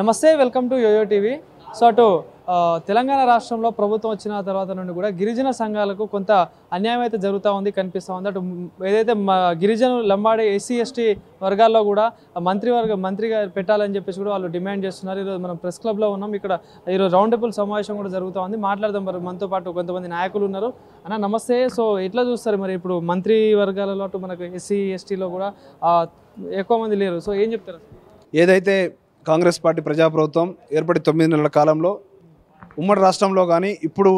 నమస్తే, welcome to YOYO TV. So అటు తెలంగాణ రాష్ట్రంలో ప్రభుత్వం వచ్చిన తర్వాత నుండి కూడా గిరిజన సంఘాలకు కొంత అన్యాయం అయితే జరుగుతూ ఉంది, కనిపిస్తూ ఉంది. అటు ఏదైతే గిరిజనులు లంబాడి ఎస్సీ ఎస్టీ వర్గాల్లో కూడా మంత్రిగా పెట్టాలని చెప్పేసి కూడా వాళ్ళు డిమాండ్ చేస్తున్నారు. ఈరోజు మనం ప్రెస్ క్లబ్లో ఉన్నాం. ఇక్కడ ఈరోజు రౌండ్ టేబుల్ సమావేశం కూడా జరుగుతూ ఉంది. మాట్లాడదాం. మరి మనతో పాటు కొంతమంది నాయకులు ఉన్నారు. అన్న నమస్తే. సో ఎట్లా చూస్తారు మరి ఇప్పుడు మంత్రి వర్గాలలో అటు మనకు ఎస్సీ ఎస్టీలో కూడా ఎక్కువ మంది లేరు. సో ఏం చెప్తారు? ఏదైతే కాంగ్రెస్ పార్టీ ప్రజాప్రభుత్వం ఏర్పడి 9 నెలల కాలంలో ఉమ్మడి రాష్ట్రంలో కానీ ఇప్పుడు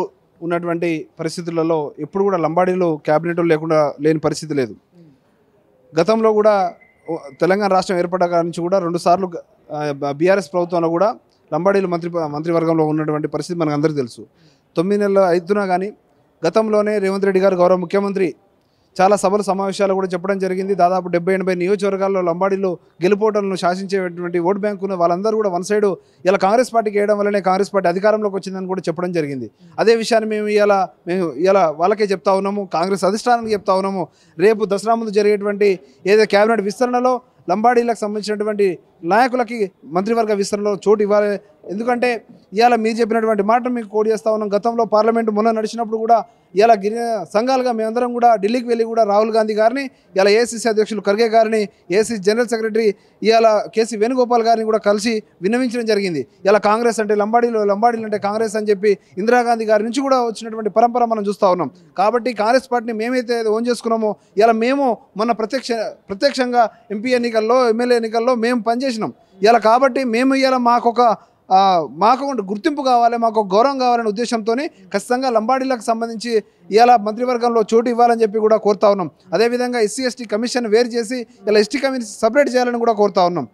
ఉన్నటువంటి పరిస్థితులలో ఎప్పుడు కూడా లంబాడీలు క్యాబినెట్లు లేకుండా లేని పరిస్థితి లేదు. గతంలో కూడా తెలంగాణ రాష్ట్రం ఏర్పడ్డ నుంచి కూడా 2 సార్లు బీఆర్ఎస్ ప్రభుత్వంలో కూడా లంబాడీలు మంత్రివర్గంలో ఉన్నటువంటి పరిస్థితి మనకు అందరికీ తెలుసు. 9 నెలలు అవుతున్నా కానీ గతంలోనే రేవంత్ రెడ్డి గారు గౌరవ ముఖ్యమంత్రి చాలా సభలు సమావేశాలు కూడా చెప్పడం జరిగింది. దాదాపు 70-80 నియోజకవర్గాల్లో లంబాడీలు గెలుపోటలను శాసించేటువంటి ఓటు బ్యాంకు ఉన్న వాళ్ళందరూ కూడా వన్ సైడ్ ఇలా కాంగ్రెస్ పార్టీకి వేయడం వల్లనే కాంగ్రెస్ పార్టీ అధికారంలోకి వచ్చిందని కూడా చెప్పడం జరిగింది. అదే విషయాన్ని మేము ఇలా వాళ్ళకే చెప్తా ఉన్నాము, కాంగ్రెస్ అధిష్టానానికి చెప్తా ఉన్నాము. రేపు దసరా ముందు జరిగేటువంటి ఏదో కేబినెట్ విస్తరణలో లంబాడీలకు సంబంధించినటువంటి నాయకులకి మంత్రివర్గ విస్తరణలో చోటు ఇవ్వాలి. ఎందుకంటే ఇవాళ మీరు చెప్పినటువంటి మాట మీకు కోడ్ చేస్తూ ఉన్నాం. గతంలో పార్లమెంటు మొన్న నడిచినప్పుడు కూడా ఇలా గిరిజన సంఘాలుగా మేమందరం కూడా ఢిల్లీకి వెళ్ళి కూడా రాహుల్ గాంధీ గారిని, ఇలా ఏసీసీ అధ్యక్షులు ఖర్గే గారిని, ఏసీ జనరల్ సెక్రటరీ ఇవాళ కేసీ వేణుగోపాల్ గారిని కూడా కలిసి విన్నవించడం జరిగింది. ఇలా కాంగ్రెస్ అంటే లంబాడీలు అంటే కాంగ్రెస్ అని చెప్పి ఇందిరాగాంధీ గారి నుంచి కూడా వచ్చినటువంటి పరంపర మనం చూస్తూ ఉన్నాం. కాబట్టి కాంగ్రెస్ పార్టీని మేమైతే ఓన్ చేసుకున్నామో ఇలా మేము మొన్న ప్రత్యక్షంగా ఎంపీ ఎన్నికల్లో ఎమ్మెల్యే ఎన్నికల్లో మేము పనిచేసినాం. ఇలా కాబట్టి మేము ఇలా మాకు గుర్తింపు కావాలి, మాకు గౌరవం కావాలనే ఉద్దేశంతో ఖచ్చితంగా లంబాడీలకు సంబంధించి ఇలా మంత్రివర్గంలో చోటు ఇవ్వాలని చెప్పి కూడా కోరుతా ఉన్నాం. అదేవిధంగా ఎస్సీ ఎస్టీ కమిషన్ వేరు చేసి ఇలా ఎస్టీ కమిషన్ సపరేట్ చేయాలని కూడా కోరుతా ఉన్నాం.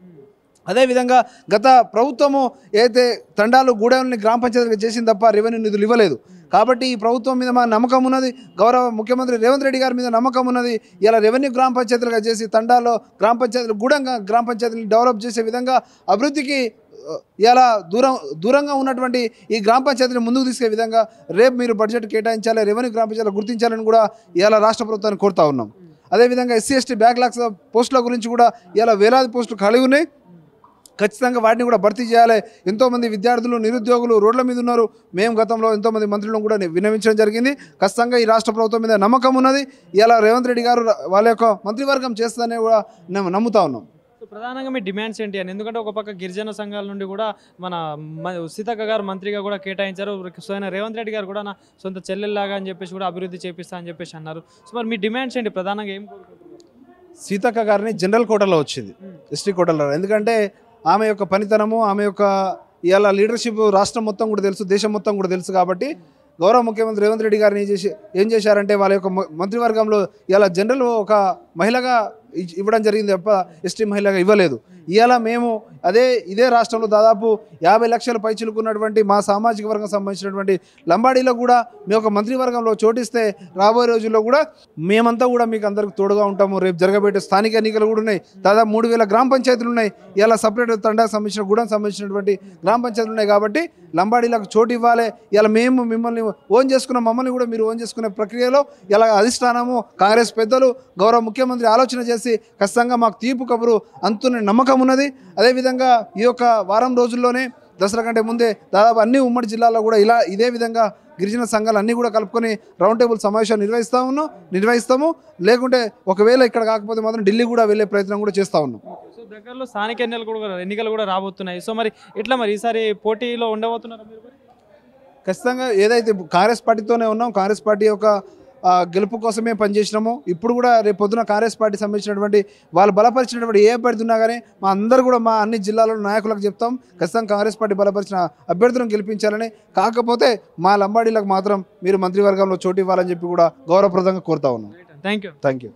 అదేవిధంగా గత ప్రభుత్వము ఏదైతే తండాలు గూడెంని గ్రామ పంచాయతీలకు చేసింది తప్ప రెవెన్యూ నిధులు ఇవ్వలేదు. కాబట్టి ఈ ప్రభుత్వం మీద మా నమ్మకం ఉన్నది, గౌరవ ముఖ్యమంత్రి రేవంత్ రెడ్డి గారి మీద నమ్మకం ఉన్నది. ఇలా రెవెన్యూ గ్రామ పంచాయతీలుగా చేసి తండాల్లో గ్రామ పంచాయతీలు గూడెంగా గ్రామ పంచాయతీలు డెవలప్ చేసే విధంగా అభివృద్ధికి ఇలా దూరంగా ఉన్నటువంటి ఈ గ్రామ పంచాయతీని ముందుకు తీసుకెళ్లే విధంగా రేపు మీరు బడ్జెట్ కేటాయించాలి, రెవెన్యూ గ్రామ పంచాయతీలు గుర్తించాలని కూడా ఇలా రాష్ట్ర ప్రభుత్వాన్ని కోరుతా ఉన్నాం. అదేవిధంగా ఎస్సీ ఎస్టీ బ్యాక్లాగ్స్ పోస్టుల గురించి కూడా ఇలా వేలాది పోస్టులు ఖాళీ ఉన్నాయి. ఖచ్చితంగా వాటిని కూడా భర్తీ చేయాలి. ఎంతోమంది విద్యార్థులు నిరుద్యోగులు రోడ్ల మీద ఉన్నారు. మేము గతంలో ఎంతోమంది మంత్రులను కూడా విన్నవించడం జరిగింది. ఖచ్చితంగా ఈ రాష్ట్ర ప్రభుత్వం మీద నమ్మకం ఉన్నది. ఇలా రేవంత్ రెడ్డి గారు వాళ్ళ యొక్క మంత్రివర్గం చేస్తుందని కూడా మేము నమ్ముతా ఉన్నాం. ప్రధానంగా మీ డిమాండ్స్ ఏంటి అని? ఎందుకంటే ఒక పక్క గిరిజన సంఘాల నుండి కూడా మన సీతక్క గారు మంత్రిగా కూడా కేటాయించారు. సో రేవంత్ రెడ్డి గారు కూడా నా సొంత చెల్లెల్లాగా అని చెప్పేసి కూడా అభివృద్ధి చేపిస్తా అని చెప్పేసి అన్నారు. సో మరి మీ డిమాండ్స్ ఏంటి? ప్రధానంగా ఏం కోరుకుంటున్నారు? సీతక్క గారిని జనరల్ కోటాలో వచ్చింది, ఎస్టీ కోటాలో. ఎందుకంటే ఆమె యొక్క పనితనము, ఆమె యొక్క ఇలా లీడర్షిప్ రాష్ట్రం మొత్తం కూడా తెలుసు, దేశం మొత్తం కూడా తెలుసు. కాబట్టి గౌరవ ముఖ్యమంత్రి రేవంత్ రెడ్డి గారిని ఏం చేశారంటే వాళ్ళ యొక్క మంత్రివర్గంలో ఇలా జనరల్ ఒక మహిళగా ఇవ్వడం జరిగింది తప్ప ఎస్టీ మహిళగా ఇవ్వలేదు. ఇవాళ మేము ఇదే రాష్ట్రంలో దాదాపు 50 లక్షల పైచిలుకున్నటువంటి మా సామాజిక వర్గం సంబంధించినటువంటి లంబాడీలో కూడా మేము ఒక మంత్రివర్గంలో చోటిస్తే రాబోయే రోజుల్లో కూడా మేమంతా కూడా మీకు అందరికి తోడుగా ఉంటాము. రేపు జరగబెట్టే స్థానిక ఎన్నికలు కూడా ఉన్నాయి. దాదాపు 3000 గ్రామ పంచాయతీలు ఉన్నాయి. ఇలా సపరేట్ తండాకు సంబంధించిన గూడెం సంబంధించినటువంటి గ్రామ పంచాయతీలు ఉన్నాయి. కాబట్టి లంబాడీలకు చోటు ఇవ్వాలి. ఇలా మేము మిమ్మల్ని ఓన్ చేసుకున్న మమ్మల్ని కూడా మీరు ఓన్ చేసుకునే ప్రక్రియలో ఇలా అధిష్టానము కాంగ్రెస్ పెద్దలు గౌరవ ముఖ్యమంత్రి ఆలోచన చేసి ఖచ్చితంగా మాకు తీర్పు కబురు అంతున్న నమ్మకం ఉన్నది. అదేవిధంగా ఈ యొక్క వారం రోజుల్లోనే దసరా కంటే ముందే దాదాపు అన్ని ఉమ్మడి జిల్లాల్లో కూడా ఇదే విధంగా గిరిజన సంఘాలు అన్నీ కూడా కలుపుకొని రౌండ్ టేబుల్ సమావేశాలు నిర్వహిస్తాము. లేకుంటే ఒకవేళ ఇక్కడ కాకపోతే మాత్రం ఢిల్లీ కూడా వెళ్ళే ప్రయత్నం కూడా చేస్తూ ఉన్నాం. సో దగ్గరలో స్థానిక ఎన్నికలు కూడా రాబోతున్నాయి. సో మరి ఎట్లా మరి ఈసారి పోటీలో ఉండబోతున్నారు మీరు? ఖచ్చితంగా ఏదైతే కాంగ్రెస్ పార్టీతోనే ఉన్నాం, కాంగ్రెస్ పార్టీ యొక్క గెలుపు కోసమే పనిచేసినాము. ఇప్పుడు కూడా రేపు పొద్దున కాంగ్రెస్ పార్టీ సంబంధించినటువంటి వాళ్ళు బలపరిచినటువంటి ఏ అభ్యర్థి ఉన్నా కానీ మా అందరూ కూడా మా అన్ని జిల్లాలో నాయకులకు చెప్తాం, ఖచ్చితంగా కాంగ్రెస్ పార్టీ బలపరిచిన అభ్యర్థులను గెలిపించాలని. కాకపోతే మా లంబాడీలకు మాత్రం మీరు మంత్రివర్గంలో చోటు ఇవ్వాలని చెప్పి కూడా గౌరవప్రదంగా కోరుతా ఉన్నాం. Thank you.